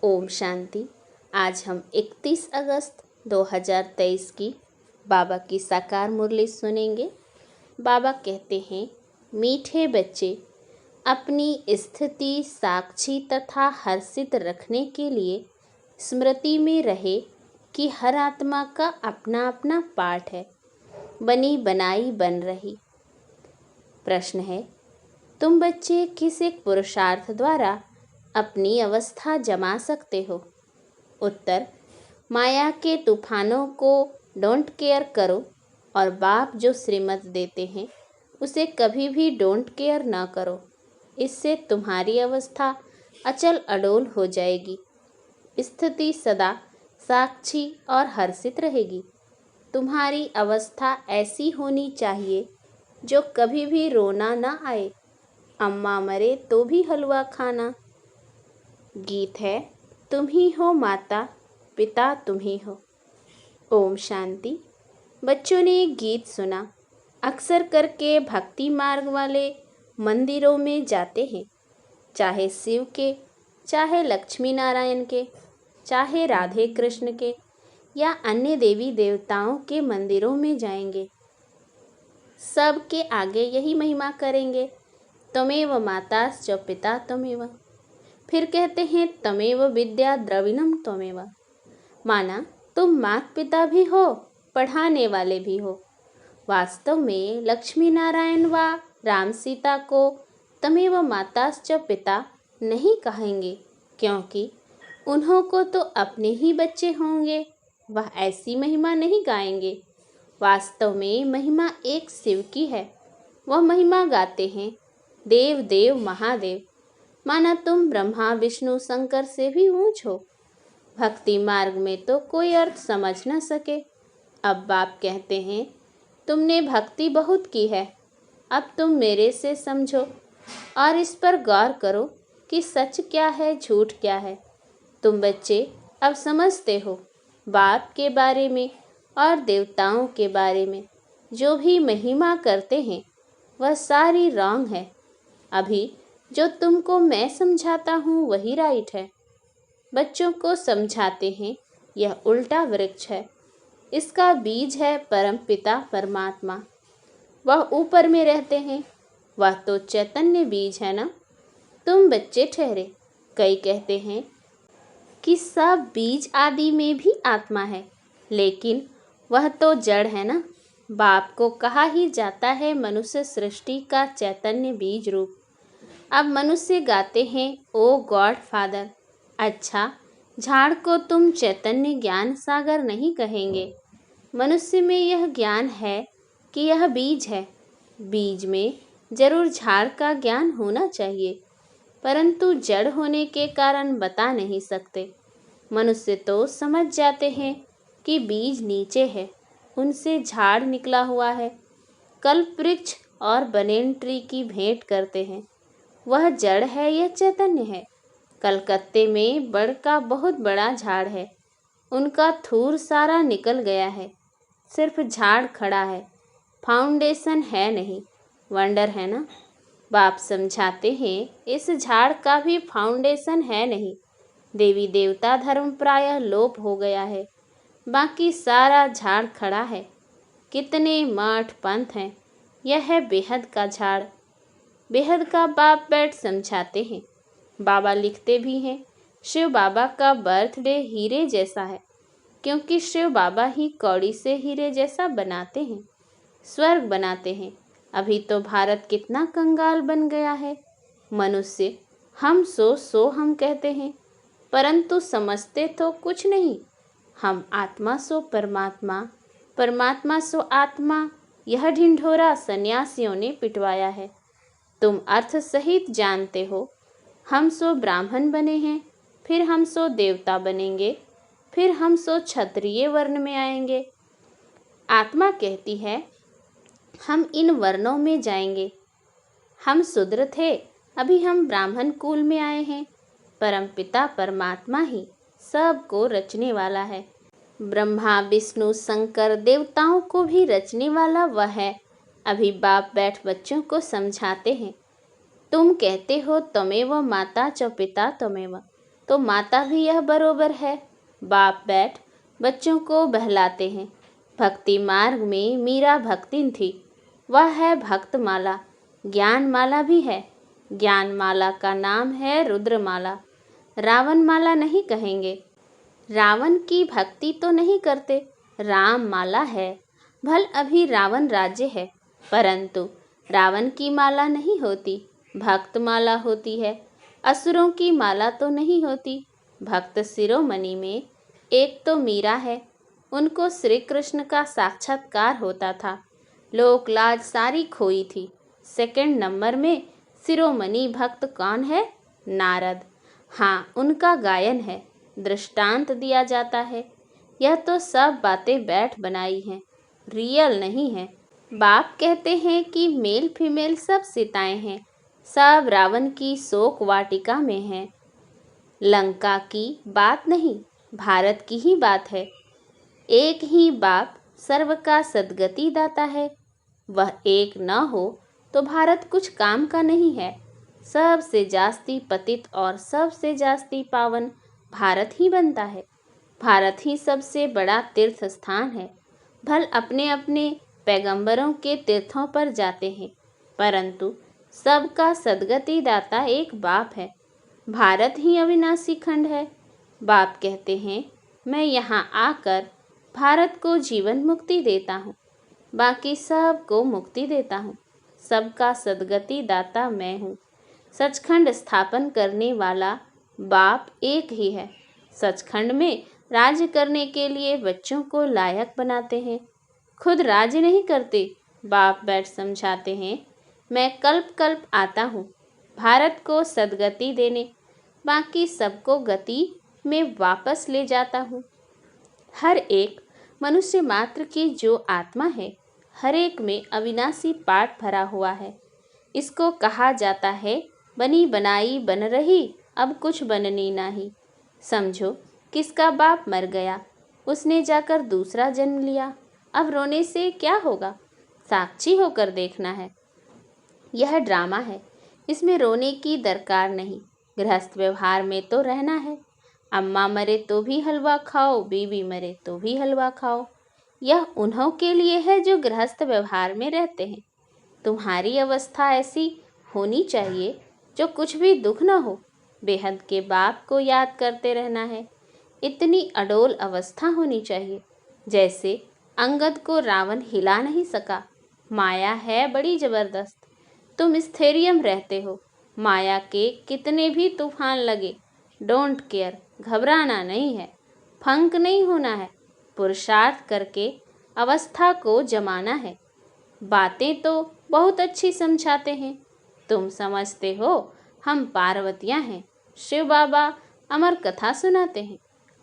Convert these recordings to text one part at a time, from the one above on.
ओम शांति। आज हम 31 अगस्त 2023 की बाबा की साकार मुरली सुनेंगे। बाबा कहते हैं, मीठे बच्चे, अपनी स्थिति साक्षी तथा हर्षित रखने के लिए स्मृति में रहे कि हर आत्मा का अपना अपना पाठ है, बनी बनाई बन रही। प्रश्न है, तुम बच्चे किस एक पुरुषार्थ द्वारा अपनी अवस्था जमा सकते हो? उत्तर, माया के तूफानों को डोंट केयर करो और बाप जो श्रीमत देते हैं उसे कभी भी डोंट केयर ना करो। इससे तुम्हारी अवस्था अचल अडोल हो जाएगी। स्थिति सदा साक्षी और हर्षित रहेगी। तुम्हारी अवस्था ऐसी होनी चाहिए जो कभी भी रोना ना आए। अम्मा मरे तो भी हलवा खाना। गीत है, तुम ही हो माता पिता तुम ही हो। ओम शांति। बच्चों ने एक गीत सुना। अक्सर करके भक्ति मार्ग वाले मंदिरों में जाते हैं, चाहे शिव के, चाहे लक्ष्मी नारायण के, चाहे राधे कृष्ण के या अन्य देवी देवताओं के मंदिरों में जाएंगे। सबके आगे यही महिमा करेंगे, त्वमेव माताश्च पिता त्वमेव। फिर कहते हैं, तमेव विद्या द्रविणम त्वमेव। माना तुम माता पिता भी हो, पढ़ाने वाले भी हो। वास्तव में लक्ष्मी नारायण व राम सीता को तमेव माताश्च पिता नहीं कहेंगे, क्योंकि उन्हों को तो अपने ही बच्चे होंगे। वह ऐसी महिमा नहीं गाएंगे। वास्तव में महिमा एक शिव की है। वह महिमा गाते हैं, देव देव महादेव। माना तुम ब्रह्मा विष्णु शंकर से भी ऊंच हो। भक्ति मार्ग में तो कोई अर्थ समझ न सके। अब बाप कहते हैं, तुमने भक्ति बहुत की है, अब तुम मेरे से समझो और इस पर गौर करो कि सच क्या है झूठ क्या है। तुम बच्चे अब समझते हो बाप के बारे में और देवताओं के बारे में। जो भी महिमा करते हैं वह सारी रॉन्ग है। अभी जो तुमको मैं समझाता हूँ वही राइट है। बच्चों को समझाते हैं, यह उल्टा वृक्ष है, इसका बीज है परम पिता परमात्मा। वह ऊपर में रहते हैं, वह तो चैतन्य बीज है ना। तुम बच्चे ठहरे। कई कहते हैं कि सब बीज आदि में भी आत्मा है, लेकिन वह तो जड़ है ना। बाप को कहा ही जाता है मनुष्य सृष्टि का चैतन्य बीज रूप। अब मनुष्य गाते हैं, ओ गॉड फादर। अच्छा, झाड़ को तुम चैतन्य ज्ञान सागर नहीं कहेंगे। मनुष्य में यह ज्ञान है कि यह बीज है। बीज में जरूर झाड़ का ज्ञान होना चाहिए, परंतु जड़ होने के कारण बता नहीं सकते। मनुष्य तो समझ जाते हैं कि बीज नीचे है, उनसे झाड़ निकला हुआ है। कल्प वृक्ष और बनेन ट्री की भेंट करते हैं। वह जड़ है या चैतन्य है? कलकत्ते में बड़ का बहुत बड़ा झाड़ है, उनका थूर सारा निकल गया है, सिर्फ झाड़ खड़ा है, फाउंडेशन है नहीं। वंडर है ना। बाप समझाते हैं, इस झाड़ का भी फाउंडेशन है नहीं। देवी देवता धर्म प्रायः लोप हो गया है, बाकी सारा झाड़ खड़ा है। कितने मठ पंथ हैं, यह है बेहद का झाड़। बेहद का बाप बैठ समझाते हैं। बाबा लिखते भी हैं, शिव बाबा का बर्थडे हीरे जैसा है, क्योंकि शिव बाबा ही कौड़ी से हीरे जैसा बनाते हैं, स्वर्ग बनाते हैं। अभी तो भारत कितना कंगाल बन गया है। मनुष्य हम सो हम कहते हैं, परंतु समझते तो कुछ नहीं। हम आत्मा सो परमात्मा, परमात्मा सो आत्मा। यह ढिंढोरा सन्यासियों ने पिटवाया है। तुम अर्थ सहित जानते हो। हम सो ब्राह्मण बने हैं, फिर हम सो देवता बनेंगे, फिर हम सो क्षत्रिय वर्ण में आएंगे। आत्मा कहती है, हम इन वर्णों में जाएंगे। हम शूद्र थे, अभी हम ब्राह्मण कुल में आए हैं। परम पिता परमात्मा ही सबको रचने वाला है। ब्रह्मा विष्णु शंकर देवताओं को भी रचने वाला वह है। अभी बाप बैठ बच्चों को समझाते हैं। तुम कहते हो तमेव माता च पिता तमेव। तो माता भी यह बरोबर है। बाप बैठ बच्चों को बहलाते हैं। भक्ति मार्ग में मीरा भक्तिन थी, वह है भक्तमाला। ज्ञान माला भी है, ज्ञान माला का नाम है रुद्रमाला। रावण माला नहीं कहेंगे, रावण की भक्ति तो नहीं करते, राम माला है। भल अभी रावण राज्य है, परंतु रावण की माला नहीं होती, भक्त माला होती है। असुरों की माला तो नहीं होती। भक्त शिरोमणि में एक तो मीरा है, उनको श्री कृष्ण का साक्षात्कार होता था। लोक लाज सारी खोई थी। सेकंड नंबर में शिरोमणि भक्त कौन है? नारद। हाँ, उनका गायन है, दृष्टांत दिया जाता है। यह तो सब बातें बैठ बनाई हैं, रियल नहीं है। बाप कहते हैं कि मेल फीमेल सब सीताएं हैं, सब रावण की शोक वाटिका में हैं। लंका की बात नहीं, भारत की ही बात है। एक ही बाप सर्व का सद्गति दाता है। वह एक न हो तो भारत कुछ काम का नहीं है। सबसे जास्ती पतित और सबसे जास्ती पावन भारत ही बनता है। भारत ही सबसे बड़ा तीर्थ स्थान है। भल अपने अपने पैगंबरों के तीर्थों पर जाते हैं, परंतु सबका सद्गति दाता एक बाप है। भारत ही अविनाशी खंड है। बाप कहते हैं, मैं यहाँ आकर भारत को जीवन मुक्ति देता हूँ, बाकी सबको मुक्ति देता हूँ। सबका सद्गति दाता मैं हूँ। सचखंड स्थापन करने वाला बाप एक ही है। सचखंड में राज्य करने के लिए बच्चों को लायक बनाते हैं, खुद राज्य नहीं करते। बाप बैठ समझाते हैं, मैं कल्प कल्प आता हूँ भारत को सद्गति देने, बाकी सबको गति में वापस ले जाता हूँ। हर एक मनुष्य मात्र की जो आत्मा है, हर एक में अविनाशी पाठ भरा हुआ है। इसको कहा जाता है बनी बनाई बन रही, अब कुछ बननी नहीं। समझो किसका बाप मर गया, उसने जाकर दूसरा जन्म लिया, अब रोने से क्या होगा? साक्षी होकर देखना है। यह ड्रामा है, इसमें रोने की दरकार नहीं। गृहस्थ व्यवहार में तो रहना है। अम्मा मरे तो भी हलवा खाओ, बीवी मरे तो भी हलवा खाओ। यह उन्हों के लिए है जो गृहस्थ व्यवहार में रहते हैं। तुम्हारी अवस्था ऐसी होनी चाहिए जो कुछ भी दुख न हो, बेहद के बाप को याद करते रहना है। इतनी अडोल अवस्था होनी चाहिए जैसे अंगद को रावण हिला नहीं सका। माया है बड़ी जबरदस्त। तुम स्थैर्यम रहते हो, माया के कितने भी तूफान लगे, डोंट केयर, घबराना नहीं है, फंक नहीं होना है, पुरुषार्थ करके अवस्था को जमाना है। बातें तो बहुत अच्छी समझाते हैं, तुम समझते हो हम पार्वतियाँ हैं। शिव बाबा अमर कथा सुनाते हैं।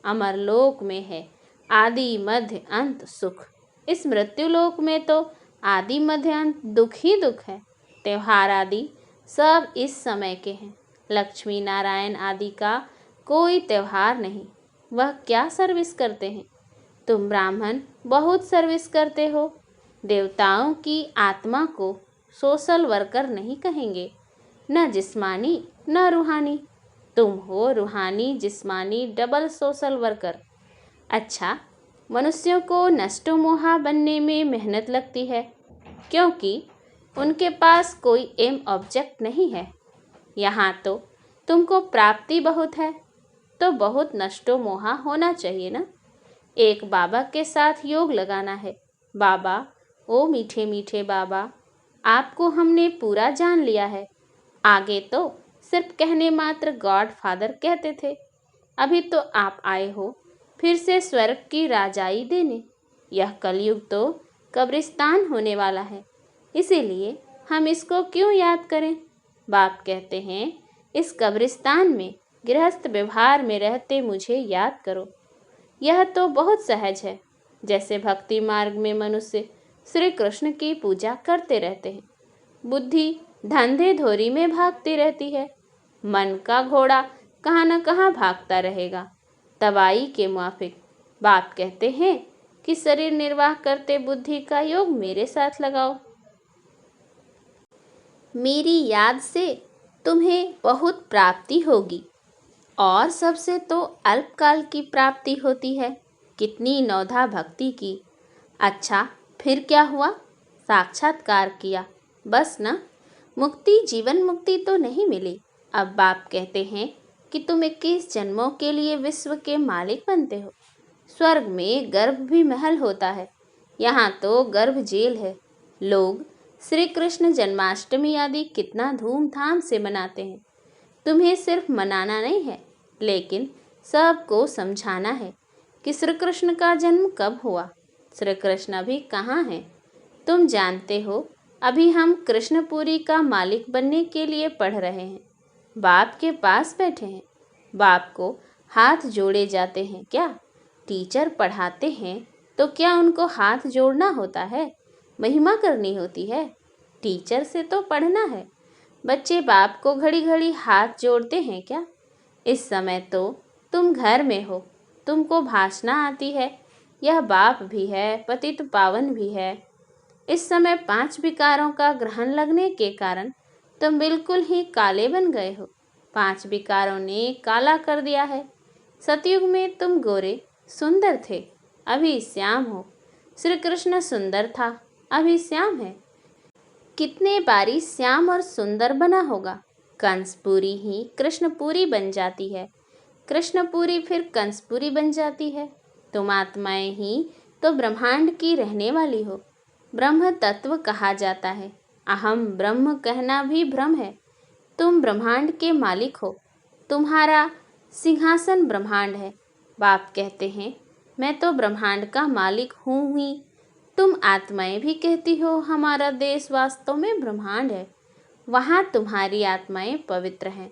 अमर लोक में है आदि मध्य अंत सुख, इस मृत्यु लोक में तो आदि मध्य अंत दुख ही दुख है। त्योहार आदि सब इस समय के हैं। लक्ष्मी नारायण आदि का कोई त्योहार नहीं। वह क्या सर्विस करते हैं? तुम ब्राह्मण बहुत सर्विस करते हो। देवताओं की आत्मा को सोशल वर्कर नहीं कहेंगे, न जिस्मानी न रूहानी। तुम हो रूहानी जिस्मानी डबल सोशल वर्कर। अच्छा, मनुष्यों को नष्टो मोहा बनने में मेहनत लगती है, क्योंकि उनके पास कोई एम ऑब्जेक्ट नहीं है। यहाँ तो तुमको प्राप्ति बहुत है, तो बहुत नष्टो मोहा होना चाहिए ना। एक बाबा के साथ योग लगाना है। बाबा, ओ मीठे मीठे बाबा, आपको हमने पूरा जान लिया है। आगे तो सिर्फ कहने मात्र गॉड फादर कहते थे, अभी तो आप आए हो फिर से स्वर्ग की राजाई देने। यह कलयुग तो कब्रिस्तान होने वाला है, इसीलिए हम इसको क्यों याद करें? बाप कहते हैं, इस कब्रिस्तान में गृहस्थ व्यवहार में रहते मुझे याद करो। यह तो बहुत सहज है, जैसे भक्ति मार्ग में मनुष्य श्री कृष्ण की पूजा करते रहते हैं। बुद्धि धंधे धोरी में भागती रहती है। मन का घोड़ा कहाँ न कहाँ भागता रहेगा, तबाही के मुआफिक। बाप कहते हैं कि शरीर निर्वाह करते बुद्धि का योग मेरे साथ लगाओ। मेरी याद से तुम्हें बहुत प्राप्ति होगी। और सबसे तो अल्पकाल की प्राप्ति होती है। कितनी नौधा भक्ति की। अच्छा, फिर क्या हुआ? साक्षात्कार किया, बस ना। मुक्ति, जीवन मुक्ति तो नहीं मिली। अब बाप कहते हैं कि तुम 21 जन्मों के लिए विश्व के मालिक बनते हो। स्वर्ग में गर्भ भी महल होता है, यहाँ तो गर्भ जेल है। लोग श्री कृष्ण जन्माष्टमी आदि कितना धूमधाम से मनाते हैं। तुम्हें सिर्फ मनाना नहीं है, लेकिन सबको समझाना है कि श्री कृष्ण का जन्म कब हुआ। श्री कृष्ण अभी कहाँ हैं? तुम जानते हो, अभी हम कृष्णपुरी का मालिक बनने के लिए पढ़ रहे हैं। बाप के पास बैठे हैं। बाप को हाथ जोड़े जाते हैं क्या? टीचर पढ़ाते हैं तो क्या उनको हाथ जोड़ना होता है? महिमा करनी होती है? टीचर से तो पढ़ना है। बच्चे बाप को घड़ी घड़ी हाथ जोड़ते हैं क्या? इस समय तो तुम घर में हो, तुमको भाषणा आती है। यह बाप भी है, पतित पावन भी है। इस समय 5 विकारों का ग्रहण लगने के कारण तुम बिल्कुल ही काले बन गए हो। 5 विकारों ने काला कर दिया है। सतयुग में तुम गोरे सुंदर थे, अभी श्याम हो। श्री कृष्ण सुंदर था, अभी श्याम है। कितने बारी श्याम और सुंदर बना होगा। कंसपुरी ही कृष्णपुरी बन जाती है, कृष्णपुरी फिर कंसपुरी बन जाती है। तुम आत्माएं ही तो ब्रह्मांड की रहने वाली हो। ब्रह्म तत्व कहा जाता है। अहम ब्रह्म कहना भी भ्रम है। तुम ब्रह्मांड के मालिक हो। तुम्हारा सिंहासन ब्रह्मांड है। बाप कहते हैं, मैं तो ब्रह्मांड का मालिक हूँ ही। तुम आत्माएं भी कहती हो, हमारा देश वास्तव में ब्रह्मांड है। वहाँ तुम्हारी आत्माएं पवित्र हैं।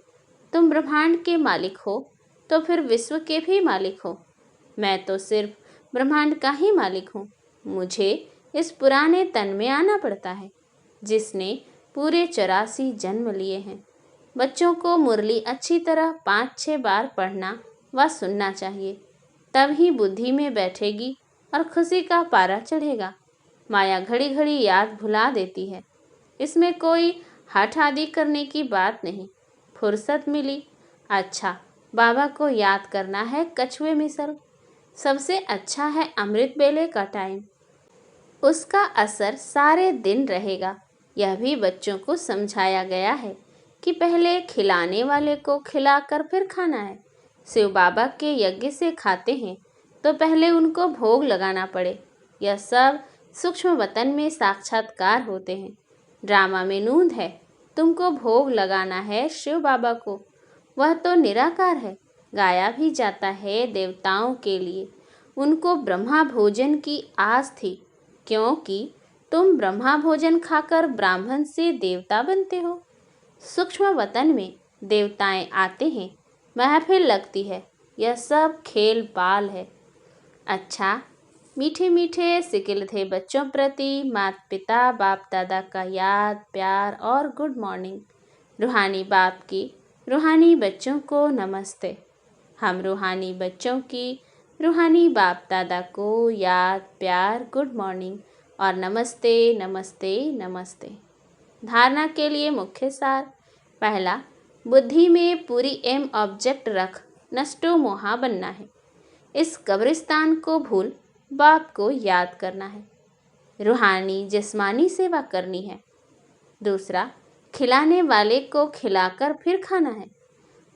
तुम ब्रह्मांड के मालिक हो तो फिर विश्व के भी मालिक हो। मैं तो सिर्फ ब्रह्मांड का ही मालिक हूँ। मुझे इस पुराने तन में आना पड़ता है, जिसने पूरे 84 जन्म लिए हैं। बच्चों को मुरली अच्छी तरह 5-6 बार पढ़ना व सुनना चाहिए, तब ही बुद्धि में बैठेगी और खुशी का पारा चढ़ेगा। माया घड़ी घड़ी याद भुला देती है। इसमें कोई हठ आदि करने की बात नहीं। फुर्सत मिली, अच्छा बाबा को याद करना है। कछुए मिसल सबसे अच्छा है। अमृत बेले का टाइम, उसका असर सारे दिन रहेगा। यह भी बच्चों को समझाया गया है कि पहले खिलाने वाले को खिलाकर फिर खाना है। शिव बाबा के यज्ञ से खाते हैं तो पहले उनको भोग लगाना पड़े। यह सब सूक्ष्म वतन में साक्षात्कार होते हैं। ड्रामा में नूंद है, तुमको भोग लगाना है शिव बाबा को। वह तो निराकार है। गाया भी जाता है देवताओं के लिए। उनको ब्रह्मा भोजन की आस थी, क्योंकि तुम ब्रह्मा भोजन खाकर ब्राह्मण से देवता बनते हो। सूक्ष्म वतन में देवताएं आते हैं, महफिल लगती है। यह सब खेल बाल है। अच्छा, मीठे मीठे सिकिल थे बच्चों प्रति माता पिता बाप दादा का याद प्यार और गुड मॉर्निंग। रूहानी बाप की रूहानी बच्चों को नमस्ते। हम रूहानी बच्चों की रूहानी बाप दादा को याद प्यार गुड मॉर्निंग और नमस्ते नमस्ते नमस्ते। धारणा के लिए मुख्य सार। पहला, बुद्धि में पूरी एम ऑब्जेक्ट रख नष्टो मोहा बनना है। इस कब्रिस्तान को भूल बाप को याद करना है। रूहानी जिस्मानी सेवा करनी है। दूसरा, खिलाने वाले को खिलाकर फिर खाना है।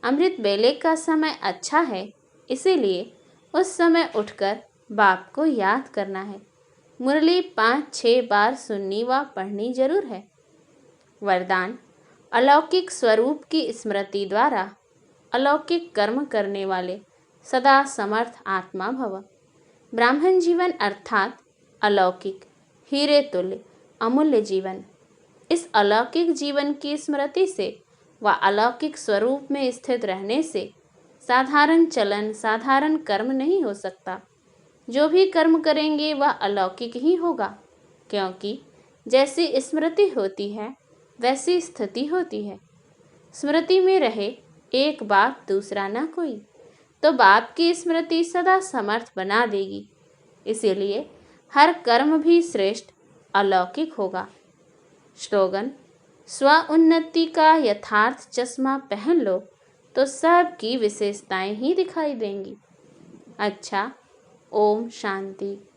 अमृत बेले का समय अच्छा है, इसीलिए उस समय उठकर बाप को याद करना है। मुरली 5-6 बार सुननी व पढ़नी जरूर है। वरदान, अलौकिक स्वरूप की स्मृति द्वारा अलौकिक कर्म करने वाले सदा समर्थ आत्मा भव। ब्राह्मण जीवन अर्थात अलौकिक हीरे तुल्य अमूल्य जीवन। इस अलौकिक जीवन की स्मृति से व अलौकिक स्वरूप में स्थित रहने से साधारण चलन साधारण कर्म नहीं हो सकता। जो भी कर्म करेंगे वह अलौकिक ही होगा, क्योंकि जैसी स्मृति होती है वैसी स्थिति होती है। स्मृति में रहे एक बाप दूसरा ना कोई, तो बाप की स्मृति सदा समर्थ बना देगी। इसीलिए हर कर्म भी श्रेष्ठ अलौकिक होगा। स्लोगन, स्व उन्नति का यथार्थ चश्मा पहन लो तो सबकी विशेषताएं ही दिखाई देंगी। अच्छा, ओम शांति।